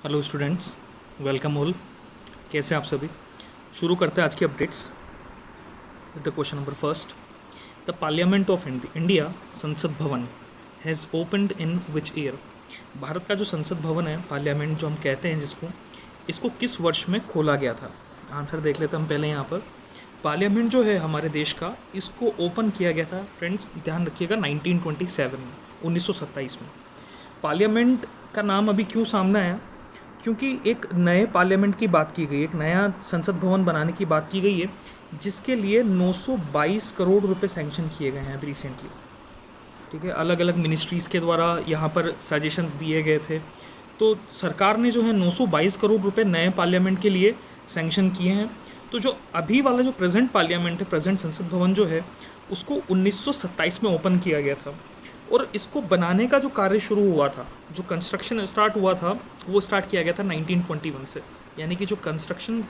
Hello students, welcome all. कैसे हैं आप सभी। शुरू करते हैं आज की updates with the question number first. The parliament of India संसद भवन has opened in which year. Bharat का जो संसद भवन है, पार्लियामेंट जो हम कहते हैं जिसको, इसको किस वर्ष में खोला गया था। आंसर देख लेते हैं हम पहले यहाँ पर। पार्लियामेंट जो है हमारे देश का, इसको ओपन किया गया था, फ्रेंड्स ध्यान रखिएगा, 1927 में, 1927 में। पार्लियामेंट का नाम अभी क्यों सामने आया? क्योंकि एक नए पार्लियामेंट की बात की गई, एक नया संसद भवन बनाने की बात की गई है, जिसके लिए 922 करोड़ रुपए सैंक्शन किए गए हैं अभी रिसेंटली। ठीक है, अलग अलग मिनिस्ट्रीज़ के द्वारा यहाँ पर सजेशंस दिए गए थे। तो सरकार ने जो है 922 करोड़ रुपए नए पार्लियामेंट के लिए सैंक्शन किए हैं। तो जो अभी वाला जो प्रेजेंट पार्लियामेंट है, प्रेजेंट संसद भवन जो है, उसको 1927 में ओपन किया गया था। और इसको बनाने का जो कार्य शुरू हुआ था, जो कंस्ट्रक्शन स्टार्ट हुआ था, वो स्टार्ट किया गया था 1921 से। यानी कि जो कंस्ट्रक्शन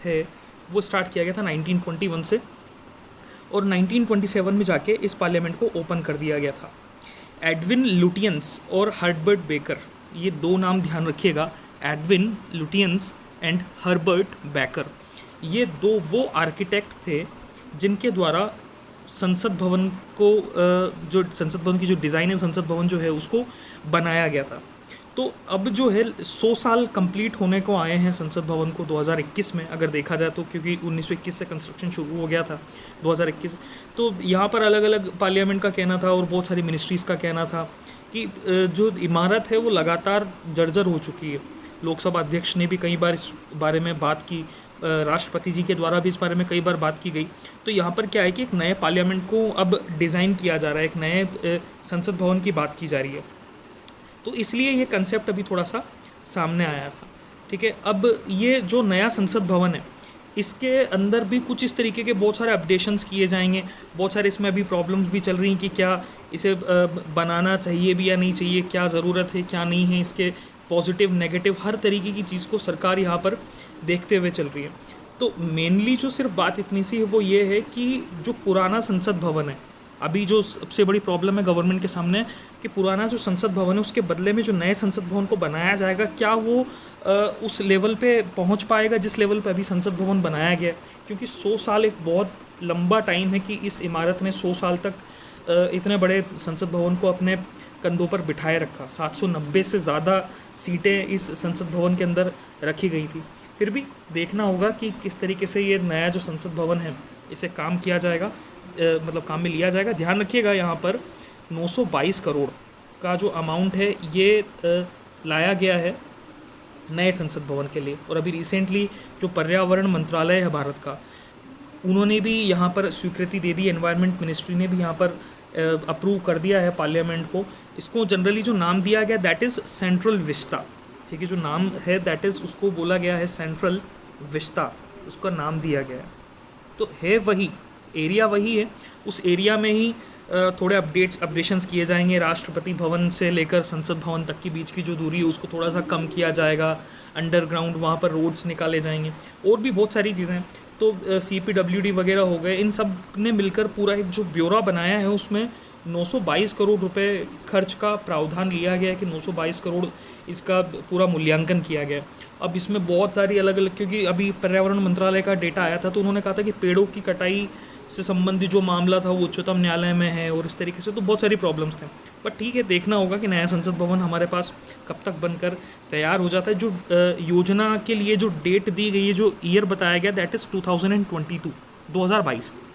है वो स्टार्ट किया गया था 1921 से, और 1927 में जाके इस पार्लियामेंट को ओपन कर दिया गया था। एडविन लुटियंस और हर्बर्ट बेकर, ये दो नाम ध्यान रखिएगा, Edwin Lutyens and Herbert baker. ये दो वो आर्किटेक्ट थे जिनके द्वारा संसद भवन को, जो संसद भवन की जो डिज़ाइन है, संसद भवन जो है उसको बनाया गया था। तो अब जो है 100 साल कंप्लीट होने को आए हैं संसद भवन को 2021 में, अगर देखा जाए तो, क्योंकि 1921 से कंस्ट्रक्शन शुरू हो गया था 2021। तो यहाँ पर अलग अलग पार्लियामेंट का कहना था और बहुत सारी मिनिस्ट्रीज़ का कहना था कि जो इमारत है वो लगातार जर्जर हो चुकी है। लोकसभा अध्यक्ष ने भी कई बार इस बारे में बात की, राष्ट्रपति जी के द्वारा भी इस बारे में कई बार बात की गई। तो यहाँ पर क्या है कि एक नए पार्लियामेंट को अब डिज़ाइन किया जा रहा है, एक नए संसद भवन की बात की जा रही है। तो इसलिए ये कंसेप्ट अभी थोड़ा सा सामने आया था। ठीक है, अब ये जो नया संसद भवन है, इसके अंदर भी कुछ इस तरीके के बहुत सारे अपडेशंस किए जाएंगे। बहुत सारे इसमें अभी प्रॉब्लम्स भी चल रही हैं कि क्या इसे बनाना चाहिए भी या नहीं चाहिए, क्या ज़रूरत है क्या नहीं है, इसके पॉजिटिव नेगेटिव हर तरीके की चीज़ को सरकार यहाँ पर देखते हुए चल रही है। तो मेनली जो सिर्फ बात इतनी सी है वो ये है कि जो पुराना संसद भवन है, अभी जो सबसे बड़ी प्रॉब्लम है गवर्नमेंट के सामने, कि पुराना जो संसद भवन है उसके बदले में जो नए संसद भवन को बनाया जाएगा, क्या वो उस लेवल पे पहुंच पाएगा जिस लेवल पे अभी संसद भवन बनाया गया है। क्योंकि 100 साल एक बहुत लंबा टाइम है कि इस इमारत ने 100 साल तक इतने बड़े संसद भवन को अपने कंधों पर बिठाए रखा। 790 से ज़्यादा सीटें इस संसद भवन के अंदर रखी गई थी। फिर भी देखना होगा कि किस तरीके से ये नया जो संसद भवन है इसे काम किया जाएगा, मतलब काम में लिया जाएगा। ध्यान रखिएगा यहाँ पर 922 करोड़ का जो अमाउंट है ये लाया गया है नए संसद भवन के लिए। और अभी रिसेंटली जो पर्यावरण मंत्रालय है भारत का, उन्होंने भी यहाँ पर स्वीकृति दे दी, एनवायरनमेंट मिनिस्ट्री ने भी यहाँ पर अप्रूव कर दिया है पार्लियामेंट को। इसको जनरली जो नाम दिया गया दैट इज़ सेंट्रल विस्टा। ठीक है, जो नाम है दैट इज़, उसको बोला गया है सेंट्रल विस्टा, उसका नाम दिया गया है। तो है वही एरिया, वही है, उस एरिया में ही थोड़े अपडेशंस किए जाएंगे। राष्ट्रपति भवन से लेकर संसद भवन तक के बीच की जो दूरी है उसको थोड़ा सा कम किया जाएगा, अंडरग्राउंड वहाँ पर रोड्स निकाले जाएंगे, और भी बहुत सारी चीज़ें। तो CPWD वगैरह हो गए, इन सब ने मिलकर पूरा एक जो ब्यौरा बनाया है उसमें 922 करोड़ रुपए खर्च का प्रावधान लिया गया है कि 922 करोड़ इसका पूरा मूल्यांकन किया गया। अब इसमें बहुत सारी अलग अलग, क्योंकि अभी पर्यावरण मंत्रालय का डेटा आया था तो उन्होंने कहा था कि पेड़ों की कटाई से संबंधित जो मामला था वो उच्चतम न्यायालय में है, और इस तरीके से तो बहुत सारी प्रॉब्लम्स थे। बट ठीक है, देखना होगा कि नया संसद भवन हमारे पास कब तक बनकर तैयार हो जाता है। जो योजना के लिए जो डेट दी गई है, जो ईयर बताया गया दैट इज़ 2022,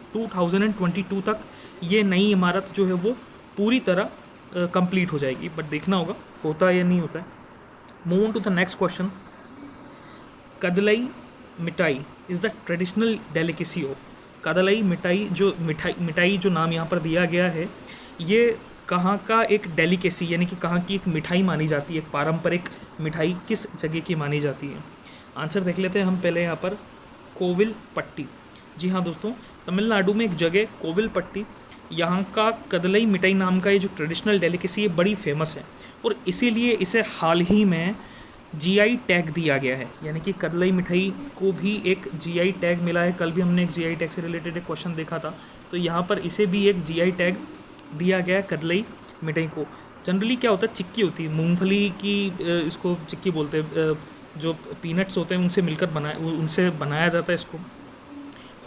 2022 तक ये नई इमारत जो है वो पूरी तरह कंप्लीट हो जाएगी। बट देखना होगा होता है या नहीं होता है। Move on to the next question. Kadalai mithai is the traditional delicacy of. Kadalai mithai, जो मिठाई जो नाम यहाँ पर दिया गया है, ये कहाँ का एक डेलिकेसी, यानी कि कहाँ की एक मिठाई मानी जाती है, एक पारंपरिक मिठाई किस जगह की मानी जाती है। आंसर देख लेते हैं हम पहले यहाँ पर। कोविलपट्टी। जी हाँ दोस्तों, तमिलनाडु में एक जगह कोविलपट्टी, यहाँ का कदलई मिठाई नाम का ये जो ट्रेडिशनल डेलिकेसी है बड़ी फेमस है, और इसीलिए इसे हाल ही में GI टैग दिया गया है। यानी कि कदलई मिठाई को भी एक GI टैग मिला है। कल भी हमने एक GI टैग से रिलेटेड एक क्वेश्चन देखा था, तो यहाँ पर इसे भी एक GI टैग दिया गया है कदलई मिठाई को। जनरली क्या होता है, चिक्की होती है मूंगफली की, इसको चिक्की बोलते हैं, जो पीनट्स होते हैं उनसे मिलकर उनसे बनाया जाता है इसको।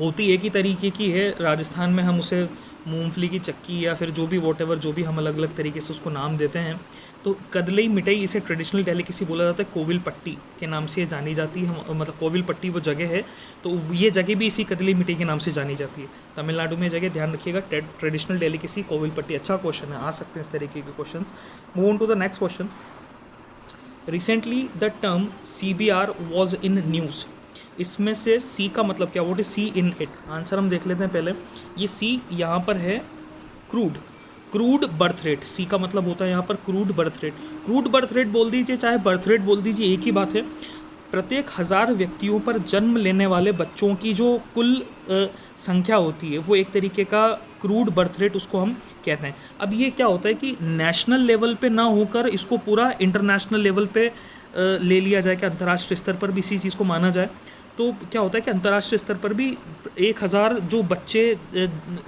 होती एक ही तरीके की है, राजस्थान में हम उसे मूंगफली की चक्की या फिर जो भी वॉटेवर, जो भी हम अलग अलग तरीके से उसको नाम देते हैं। तो कदलई मिठाई, इसे ट्रेडिशनल डेलिकेसी बोला जाता है, कोविल पट्टी के नाम से ये जानी जाती है। मतलब कोविल पट्टी वो जगह है, तो ये जगह भी इसी कदलई मिठाई के नाम से जानी जाती है। तमिलनाडु में जगह, ध्यान रखिएगा, ट्रेडिशनल डेलिकेसी कोविल पट्टी। अच्छा क्वेश्चन है, आ सकते हैं इस तरीके के question. Move on to the next question. Recently the term CBR was in news. इसमें से सी का मतलब क्या, what is C in it? Answer हम देख लेते हैं पहले। ये सी यहाँ पर है क्रूड बर्थ रेट। सी का मतलब होता है यहाँ पर crude birth rate. Crude birth rate बोल दीजिए चाहे बर्थ रेट बोल दीजिए, एक ही बात है। प्रत्येक 1000 व्यक्तियों पर जन्म लेने वाले बच्चों की जो कुल संख्या होती है वो एक तरीके का क्रूड बर्थ रेट उसको हम कहते हैं। अब ये क्या होता है कि नेशनल लेवल पे ना होकर इसको पूरा इंटरनेशनल लेवल पे ले लिया जाए, कि अंतर्राष्ट्रीय स्तर पर भी इसी चीज़ को माना जाए। तो क्या होता है कि अंतर्राष्ट्रीय स्तर पर भी 1000 जो बच्चे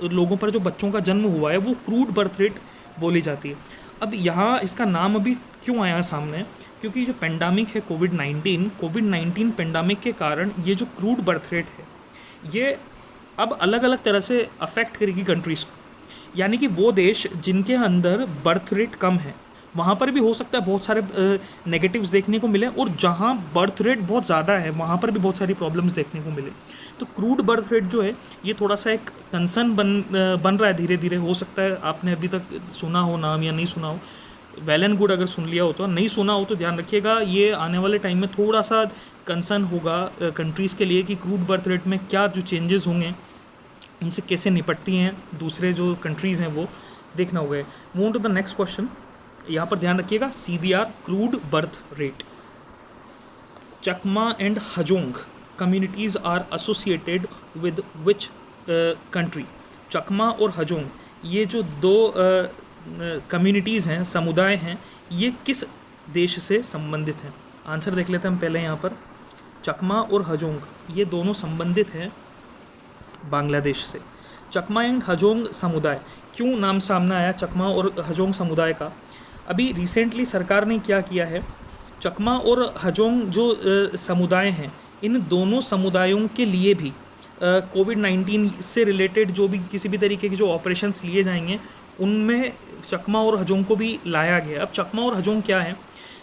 लोगों पर जो बच्चों का जन्म हुआ है वो क्रूड बर्थ रेट बोली जाती है। अब यहाँ इसका नाम अभी क्यों आया सामने, क्योंकि जो पेंडेमिक है कोविड-19 पेंडेमिक के कारण ये जो क्रूड बर्थ रेट है ये अब अलग अलग तरह से अफेक्ट करेगी कंट्रीज़ को। यानी कि वो देश जिनके अंदर बर्थ रेट कम है वहाँ पर भी हो सकता है बहुत सारे नेगेटिव्स देखने को मिले, और जहाँ बर्थ रेट बहुत ज़्यादा है वहाँ पर भी बहुत सारी प्रॉब्लम्स देखने को मिले। तो क्रूड बर्थ रेट जो है ये थोड़ा सा एक कंसर्न बन रहा है धीरे धीरे। हो सकता है आपने अभी तक सुना हो नाम या नहीं सुना हो, वेल एंड गुड। अगर सुन लिया हो तो, नहीं सुना हो तो ध्यान रखिएगा, ये आने वाले टाइम में थोड़ा सा कंसर्न होगा कंट्रीज़ के लिए कि क्रूड बर्थ रेट में क्या जो चेंजेस होंगे, उनसे कैसे निपटती हैं दूसरे जो कंट्रीज़ हैं, वो देखना होगा। Move to the next question. यहाँ पर ध्यान रखिएगा, CBR crude birth rate. Chakma and Hajong communities are associated with which country? Chakma और हजोंग ये जो दो कम्युनिटीज़ हैं, समुदाय हैं, ये किस देश से संबंधित हैं? आंसर देख लेते हैं हम पहले यहाँ पर। चकमा और हजोंग ये दोनों संबंधित हैं बांग्लादेश से। चकमा एंड हजोंग समुदाय, क्यों नाम सामने आया चकमा और हजोंग समुदाय का? अभी रिसेंटली सरकार ने क्या किया है, चकमा और हजोंग जो समुदाय हैं, इन दोनों समुदायों के लिए भी कोविड-19 से रिलेटेड जो भी किसी भी तरीके के जो ऑपरेशंस लिए जाएंगे उनमें चकमा और हजोंग को भी लाया गया। अब चकमा और हजोंग क्या है,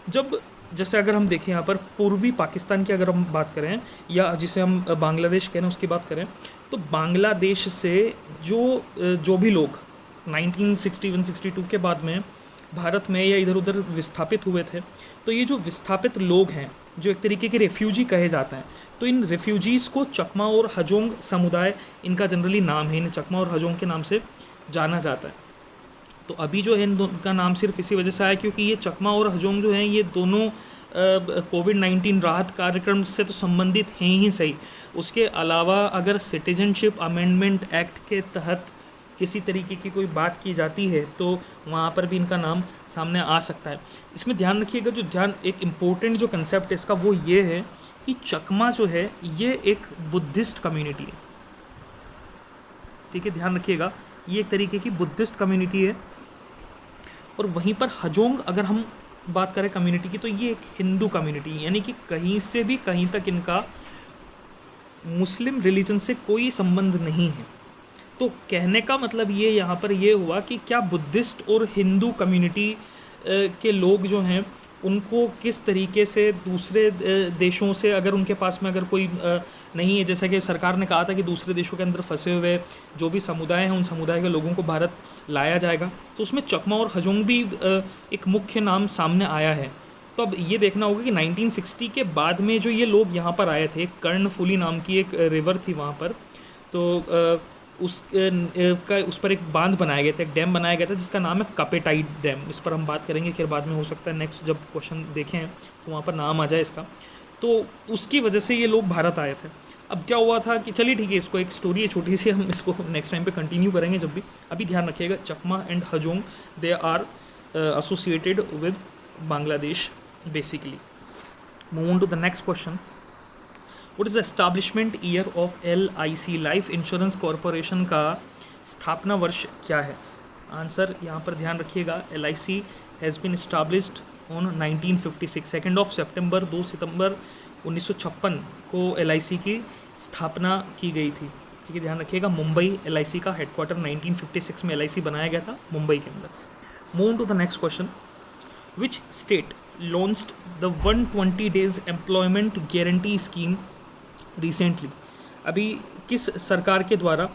जब जैसे अगर हम देखें यहाँ पर पूर्वी पाकिस्तान की अगर हम बात करें या जिसे हम बांग्लादेश कह रहे हैं उसकी बात करें, तो बांग्लादेश से जो भी लोग 1961-62 के बाद में भारत में या इधर उधर विस्थापित हुए थे, तो ये जो विस्थापित लोग हैं जो एक तरीके के रेफ्यूजी कहे जाते हैं, तो इन रेफ्यूजीज़ को चकमा और हजोंग समुदाय, इनका जनरली नाम है, इन्हें चकमा और हजोंग के नाम से जाना जाता है। तो अभी जो है इनका नाम सिर्फ इसी वजह से आया क्योंकि ये चकमा और हजोंग जो हैं ये दोनों कोविड-19 राहत कार्यक्रम से तो संबंधित हैं ही सही, उसके अलावा अगर सिटीजनशिप अमेंडमेंट एक्ट के तहत किसी तरीके की कोई बात की जाती है तो वहाँ पर भी इनका नाम सामने आ सकता है। इसमें ध्यान रखिएगा, एक इम्पोर्टेंट जो कंसेप्ट है इसका वो ये है कि चकमा जो है ये एक बुद्धिस्ट कम्युनिटी है, ठीक है, ध्यान रखिएगा, ये एक तरीके की बुद्धिस्ट कम्युनिटी है। और वहीं पर हजोंग अगर हम बात करें कम्युनिटी की, तो ये एक हिंदू कम्युनिटी है, यानी कि कहीं से भी कहीं तक इनका मुस्लिम रिलीजन से कोई संबंध नहीं है। तो कहने का मतलब ये यहाँ पर ये हुआ कि क्या बुद्धिस्ट और हिंदू कम्युनिटी के लोग जो हैं उनको किस तरीके से दूसरे देशों से, अगर उनके पास में अगर कोई नहीं है, जैसा कि सरकार ने कहा था कि दूसरे देशों के अंदर फंसे हुए जो भी समुदाय हैं उन समुदाय के लोगों को भारत लाया जाएगा, तो उसमें चकमा और हजोंग भी एक मुख्य नाम सामने आया है। तो अब ये देखना होगा कि 1960 के बाद में जो ये लोग यहाँ पर आए थे, कर्णफुली नाम की एक रिवर थी वहाँ पर, तो उस पर एक बांध बनाया गया था, एक डैम बनाया गया था जिसका नाम है कपेटाइट डैम। इस पर हम बात करेंगे फिर बाद में, हो सकता है नेक्स्ट जब क्वेश्चन देखें तो वहाँ पर नाम आ जाए इसका। तो उसकी वजह से ये लोग भारत आए थे। अब क्या हुआ था कि चलिए ठीक है, इसको एक स्टोरी है छोटी सी, हम इसको नेक्स्ट टाइम पे कंटिन्यू करेंगे जब भी। अभी ध्यान रखिएगा, Chakma and Hajong they are associated with Bangladesh basically. Move on to the next question. What is the establishment year of LIC Life Insurance Corporation का स्थापना वर्ष क्या है? आंसर यहाँ पर ध्यान रखिएगा, LIC has been established on 1956। 2 सितंबर 2 सितंबर 1956 को LIC की स्थापना की गई थी। ठीक है, ध्यान रखिएगा, मुंबई LIC का हेडक्वार्टर 1956 में LIC बनाया गया था मुंबई के अंदर। Move to the next question. Which state launched the 120 days employment guarantee scheme recently? अभी किस सरकार के द्वारा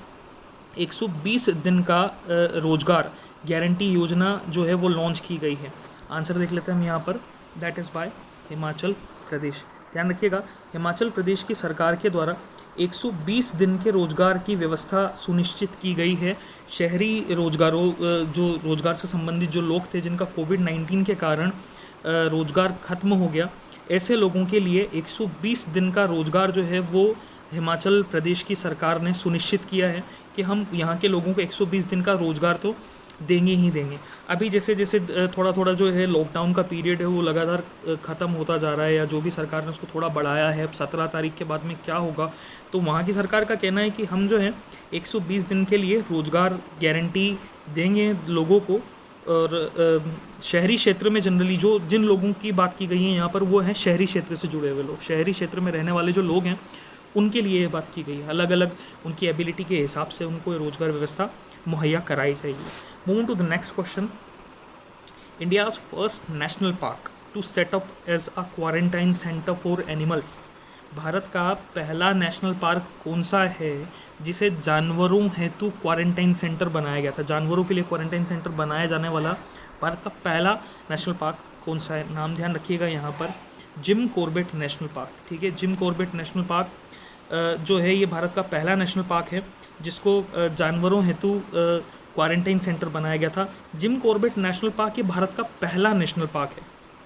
120 दिन का रोजगार गारंटी योजना जो है वो लॉन्च की गई है? आंसर देख लेते हैं हम यहाँ पर। That is by Himachal Pradesh. ध्यान रखिएगा, हिमाचल प्रदेश की सरकार के द्वारा 120 दिन के रोजगार की व्यवस्था सुनिश्चित की गई है। शहरी जो रोजगार से संबंधित जो लोग थे जिनका कोविड-19 के कारण रोजगार खत्म हो गया, ऐसे लोगों के लिए 120 दिन का रोजगार जो है वो हिमाचल प्रदेश की सरकार ने सुनिश्चित किया है कि हम यहाँ के लोगों को 120 दिन का रोजगार तो देंगे ही देंगे। अभी जैसे जैसे थोड़ा थोड़ा जो है लॉकडाउन का पीरियड है वो लगातार ख़त्म होता जा रहा है, या जो भी सरकार ने उसको थोड़ा बढ़ाया है, 17 तारीख के बाद में क्या होगा, तो वहाँ की सरकार का कहना है कि हम जो है 120 दिन के लिए रोज़गार गारंटी देंगे लोगों को। और शहरी क्षेत्र में जनरली जिन लोगों की बात की गई है यहाँ पर वो हैं शहरी क्षेत्र से जुड़े हुए लोग। शहरी क्षेत्र में रहने वाले जो लोग हैं उनके लिए ये बात की गई है, अलग अलग उनकी एबिलिटी के हिसाब से उनको रोज़गार व्यवस्था मुहैया कराई जाएगी। Moving to the next question. India's first national park to set up as a quarantine centre for animals. Bharat का पहला नेशनल पार्क कौन सा है जिसे जानवरों हेतु क्वारंटाइन सेंटर बनाया गया था? जानवरों के लिए क्वारंटाइन सेंटर बनाया जाने वाला भारत का पहला नेशनल पार्क कौन सा है? नाम ध्यान रखिएगा यहाँ पर, जिम कॉर्बेट नेशनल पार्क। ठीक है, जिम कॉर्बेट नेशनल पार्क जो है ये भारत का पहला नेशनल पार्क है जिसको जानवरों हेतु क्वारंटाइन सेंटर बनाया गया था। जिम कॉर्बेट नेशनल पार्क ये भारत का पहला नेशनल पार्क है।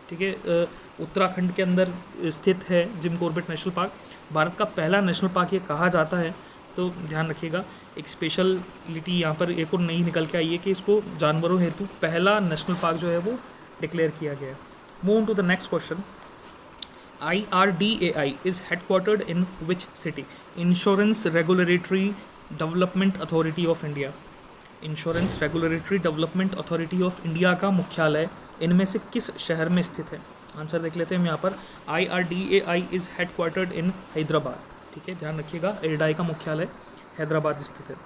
ठीक है, उत्तराखंड के अंदर स्थित है Jim Corbett national park, Bharat का पहला नेशनल पार्क ये कहा जाता है। तो ध्यान रखिएगा, एक स्पेशलिटी यहाँ पर एक और नई निकल के आई है कि इसको जानवरों हेतु पहला नेशनल पार्क जो है वो डिक्लेयर किया गया है। Move to the next question. IRDAI is headquartered in which city? Insurance Regulatory Development Authority of India। Insurance regulatory development authority of India का मुख्यालय इनमें से किस शहर में स्थित है? आंसर देख लेते हैं हम यहाँ पर। IRDAI is headquartered in Hyderabad. ठीक है, ध्यान रखिएगा, IRDAI का मुख्यालय हैदराबाद स्थित है।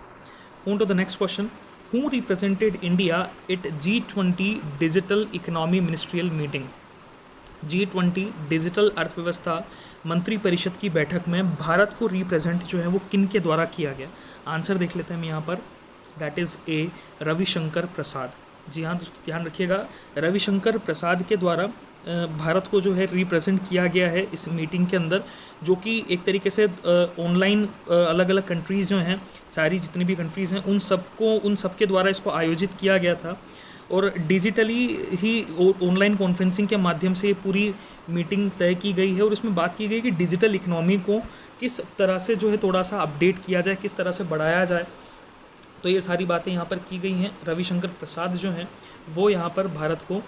Move to the next question. Who represented India at G20 digital economy ministerial meeting? G20 digital अर्थव्यवस्था मंत्री परिषद की बैठक में भारत को रिप्रेजेंट जो है वो किन के द्वारा किया गया? आंसर देख लेते हैं हम यहाँ पर। दैट इज़ ए रविशंकर प्रसाद। जी हाँ दोस्तों, ध्यान रखिएगा, रविशंकर प्रसाद के द्वारा भारत को जो है रिप्रेजेंट किया गया है इस मीटिंग के अंदर, जो कि एक तरीके से ऑनलाइन अलग अलग कंट्रीज़ जो हैं, सारी जितनी भी कंट्रीज़ हैं उन सबके द्वारा इसको आयोजित किया गया था। और डिजिटली ही ऑनलाइन कॉन्फ्रेंसिंग के माध्यम से ये पूरी मीटिंग तय की गई है। और इसमें बात की गई कि डिजिटल इकनॉमी को किस तरह से जो है थोड़ा सा अपडेट किया जाए, किस तरह से बढ़ाया जाए। तो ये सारी बातें यहाँ पर की गई हैं। रविशंकर प्रसाद जो हैं वो यहाँ पर भारत को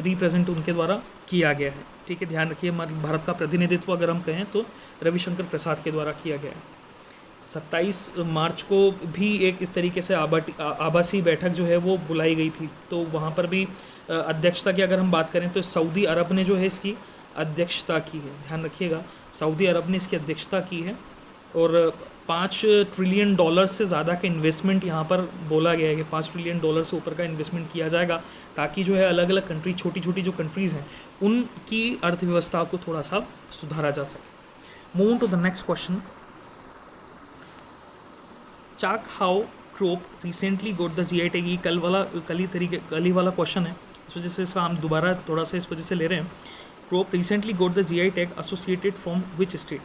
रिप्रेजेंट उनके द्वारा किया गया है। ठीक है, ध्यान रखिए, भारत का प्रतिनिधित्व अगर हम कहें तो रविशंकर प्रसाद के द्वारा किया गया है। 27 मार्च को भी एक इस तरीके से आभासी बैठक जो है वो बुलाई गई थी, तो वहाँ पर भी अध्यक्षता की अगर हम बात करें तो सऊदी अरब ने जो है इसकी अध्यक्षता की है। ध्यान रखिएगा, सऊदी अरब ने इसकी अध्यक्षता की है। और $5 ट्रिलियन से ज़्यादा का इन्वेस्टमेंट यहाँ पर बोला गया है कि $5 ट्रिलियन से ऊपर का इन्वेस्टमेंट किया जाएगा, ताकि जो है अलग अलग कंट्री, छोटी छोटी जो कंट्रीज़ हैं उनकी अर्थव्यवस्था को थोड़ा सा सुधारा जा सके। Move to the next question. Chak Hao crop recently got the GI tag. कल ही वाला क्वेश्चन है, इस वजह से इसका हम दोबारा थोड़ा सा इस वजह से ले रहे हैं। Crop recently got the GI tag associated from which state?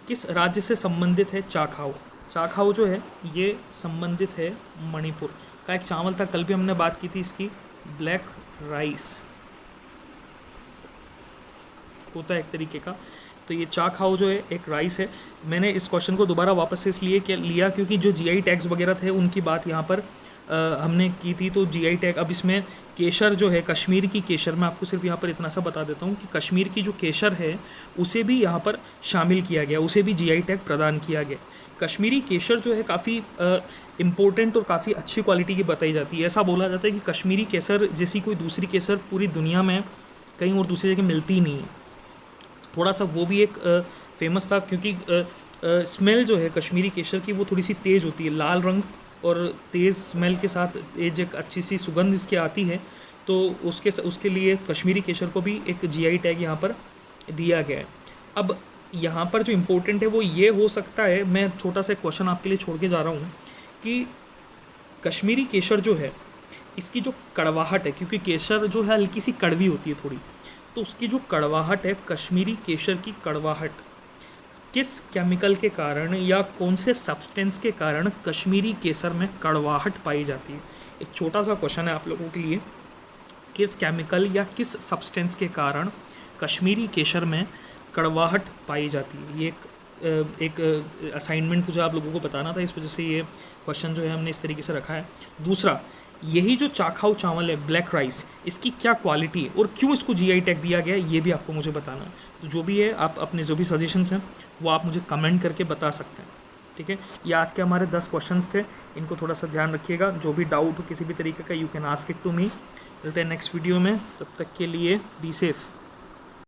किस राज्य से संबंधित है चाकहाउ? चाकहाउ जो है ये संबंधित है मणिपुर का। एक चावल था, कल भी हमने बात की थी इसकी, ब्लैक राइस होता है एक तरीके का। तो ये चाकहाउ जो है एक राइस है। मैंने इस क्वेश्चन को दोबारा वापस से इसलिए लिया क्योंकि जो GI टैग्स वगैरह थे उनकी बात यहाँ पर हमने की थी। तो GI टैग, अब इसमें केसर जो है, कश्मीर की केसर, मैं आपको सिर्फ यहाँ पर इतना सा बता देता हूँ कि कश्मीर की जो केसर है उसे भी यहाँ पर शामिल किया गया, उसे भी GI टैग प्रदान किया गया। कश्मीरी केसर जो है काफ़ी इम्पोर्टेंट और काफ़ी अच्छी क्वालिटी की बताई जाती है। ऐसा बोला जाता है कि कश्मीरी केसर जैसी कोई दूसरी केसर पूरी दुनिया में कहीं और दूसरी जगह मिलती ही नहीं है। थोड़ा सा वो भी एक फेमस था क्योंकि स्मेल जो है कश्मीरी केसर की वो थोड़ी सी तेज़ होती है, लाल रंग और तेज़ स्मेल के साथ एक अच्छी सी सुगंध इसकी आती है। तो उसके लिए कश्मीरी केसर को भी एक जीआई टैग यहाँ पर दिया गया है। अब यहाँ पर जो इम्पोर्टेंट है वो ये हो सकता है, मैं छोटा सा क्वेश्चन आपके लिए छोड़ के जा रहा हूँ कि कश्मीरी केसर जो है इसकी जो कड़वाहट है, क्योंकि केसर जो है हल्की सी कड़वी होती है थोड़ी, तो उसकी जो कड़वाहट है, कश्मीरी केसर की कड़वाहट किस केमिकल के कारण या कौन से सब्सटेंस के कारण कश्मीरी केसर में कड़वाहट पाई जाती है। एक छोटा सा क्वेश्चन है आप लोगों के लिए, किस केमिकल या किस सब्सटेंस के कारण कश्मीरी केसर में कड़वाहट पाई जाती है। ये एक असाइनमेंट मुझे आप लोगों को बताना था, इस वजह से ये क्वेश्चन जो है हमने इस तरीके से रखा है। दूसरा, यही जो चाखाऊ चावल है, ब्लैक राइस, इसकी क्या क्वालिटी है और क्यों इसको जीआई टैग दिया गया है, ये भी आपको मुझे बताना है। तो जो भी है, आप अपने जो भी सजेशंस हैं वो आप मुझे कमेंट करके बता सकते हैं, ठीक है। ये आज के हमारे 10 क्वेश्चंस थे, इनको थोड़ा सा ध्यान रखिएगा। जो भी डाउट हो किसी भी तरीके का, you can ask it to me. मिलते हैं नेक्स्ट वीडियो में, तब तक के लिए बी सेफ़।